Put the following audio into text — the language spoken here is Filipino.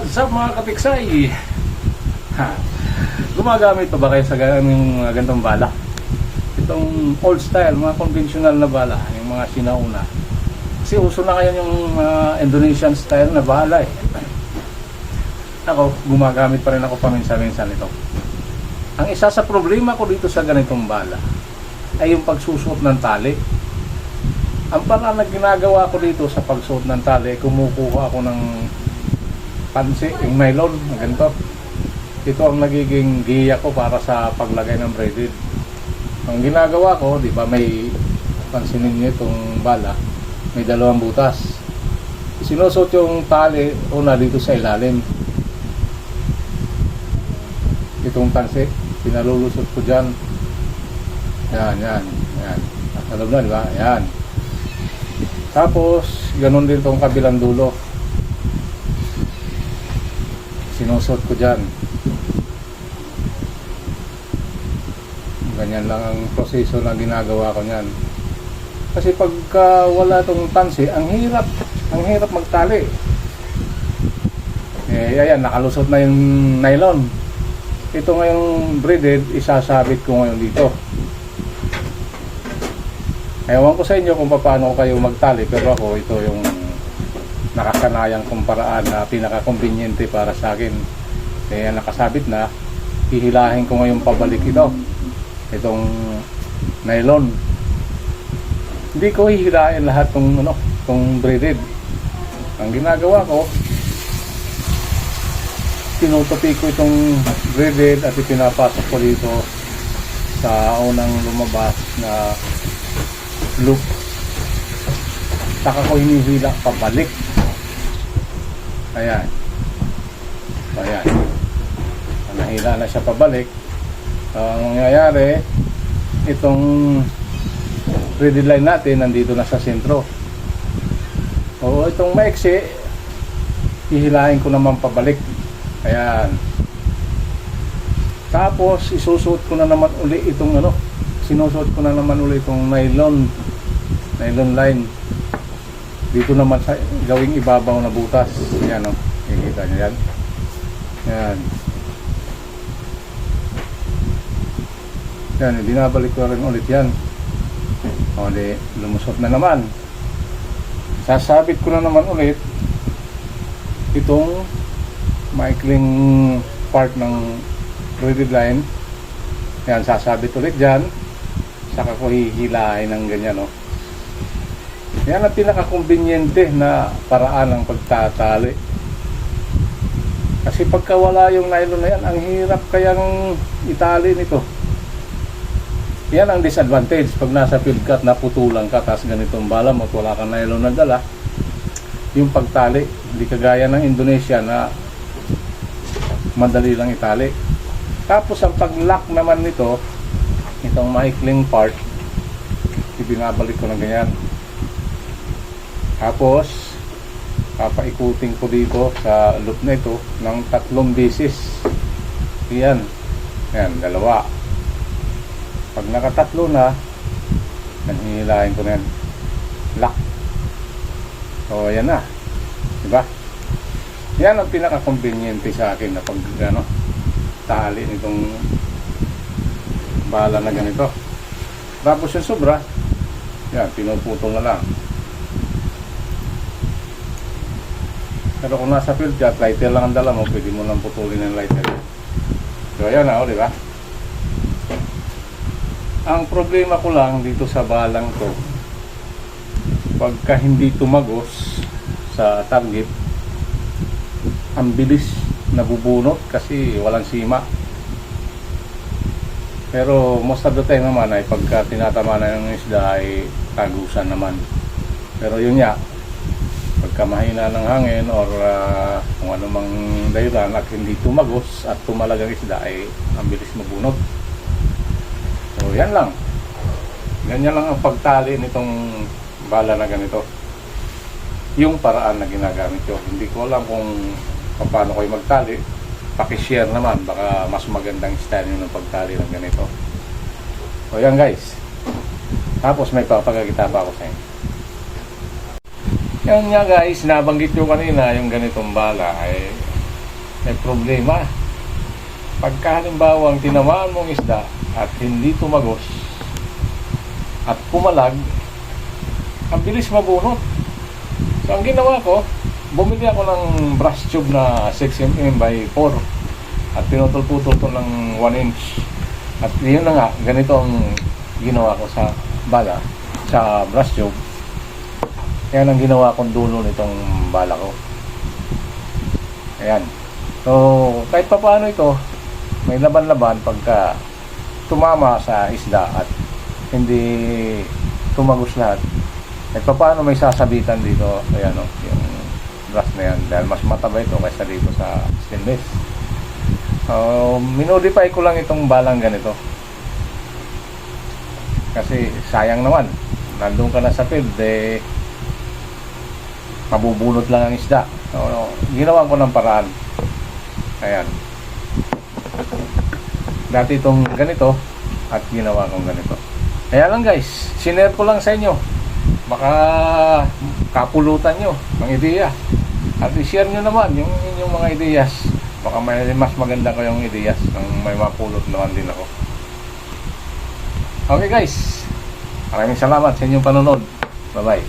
What's up mga katiksay? Ha, gumagamit pa ba kayo sa ganitong bala? Itong old style, mga conventional na bala, yung mga sinauna. Kasi uso na ngayon yung Indonesian style na bala eh. Ako, gumagamit pa rin ako paminsan-minsan ito. Ang isa sa problema ko dito sa ganitong bala ay yung pagsusuot ng tali. Ang paraan na ginagawa ko dito sa pagsuot ng tali, kumukuha ako ng pansi, yung nylon, ganito. Ito ang nagiging giya ko para sa paglagay ng braided. Ang ginagawa ko, di ba, may pansinin niyo itong bala, may dalawang butas. Sinusot yung tali una dito sa ilalim. Itong pansi, pinalulusot ko dyan. Yan. Nasa loob na, di ba? Yan. Tapos, ganun din itong kabilang dulo. Sinusot ko dyan. Ganyan lang ang proseso na ginagawa ko niyan. Kasi pagka wala itong tansi, ang hirap magtali. Eh, ayan, nakalusot na yung nylon. Ito ngayong braided, isasabit ko ngayon dito. Ewan ko sa inyo kung paano kayo magtali, pero ako, ito yung nakasanayang kong paraan na pinaka-conveniente para sa akin. Kaya nakasabit na, hihilahin ko ngayon pabalik itong nylon. Hindi ko hihilahin lahat tong braided. Ang ginagawa ko, tinutupi ko itong braided at ipinapasok ko dito sa unang lumabas na loop. Saka ko hinihila pabalik. Ayan. Nahila na siya pabalik. Ang mangyayari, itong braided line natin nandito na sa sentro. O itong maiksi, hihilahin ko naman pabalik. Ayan. Tapos isusuot ko na naman uli itong sinusuot ko na naman uli itong nylon line. Dito naman sa gawing ibabaw na butas. Yan kikita nyo yan. Yan, binabalik ko rin ulit yan. Lumusot na naman. Sasabit ko na naman ulit itong maikling part ng braided line. Yan, sasabit ulit dyan. Saka ko hihilahin ng ganyan, Yan ang pinaka-conveniente na paraan ng pagtatali. Kasi pagka wala yung nylon na yan, ang hirap kayang itali nito. Yan ang disadvantage pag nasa field cut, naputulan ka, tapos ganitong bala mo at wala kang nylon na dala. Yung pagtali, hindi kagaya ng Indonesia na madali lang itali. Tapos ang pag-lock naman nito, itong maikling part, ibinabalik ko ng ganyan. Tapos papaikutin ko dito sa loop na ito ng 3 beses. Yan, dalawa. Pag nakatatlo na, hihilahin ko na yan, lock. So ayan na, diba? Yan ang pinaka-conveniente sa akin na pag tali nitong bala na ganito. Tapos yung sobra, yan, pinuputol na lang. Pero kung nasa field cut, lighter lang ang dala mo, pwede mo lang putulin ng lighter. So ayan na, diba? Ang problema ko lang dito sa balang to, pagka hindi tumagos sa target, ang bilis nabubunot kasi walang sima. Pero most of the time naman ay pagka tinatama na ng isda ay tagusan naman. Pero yun nga, pagka mahina ng hangin or kung ano mang dahilan at hindi tumagos at tumalagang isda ay ang bilis mabunot. So yan lang. Ganyan lang ang pagtali nitong bala na ganito. Yung paraan na ginagamit ko. Hindi ko alam kung paano kayo magtali. Paki-share naman, baka mas magandang style nyo ng pagtali ng ganito. So yan guys. Tapos may papagkakita pa ako sa inyo. Yan nga guys, nabanggit nyo kanina yung ganitong bala ay may problema. Pagka halimbawa ang tinamaan mong isda at hindi tumagos at pumalag, ang bilis mabunot. So ang ginawa ko, bumili ako ng brass tube na 6mm by 4 at pinutol-putol ko ng 1 inch. At yun na nga, ganito ang ginawa ko sa bala, sa brass tube. Yan ang ginawa kong dulo nitong bala ko. Ayan. So kahit pa paano ito, may laban-laban pagka tumama sa isda at hindi tumagos lahat. Kahit pa paano may sasabitan dito. Ayan o, yung brass na yan. Dahil mas mataba ito kaysa dito sa stainless. Minodify ko lang itong balang ganito. Kasi sayang naman. Nandun ka na sa field, eh, mabubunot lang ang isda. So, ginawa ko ng paraan. Ayan. Dati itong ganito at ginawa kong ganito. Kaya lang guys, sinare ko lang sa inyo. Baka kapulutan nyo ng ideya. At i-share nyo naman yung inyong mga ideyas. Baka may mas maganda kayong ideyas nang may mapulot naman din ako. Okay guys, maraming salamat sa inyong panonood. Bye bye.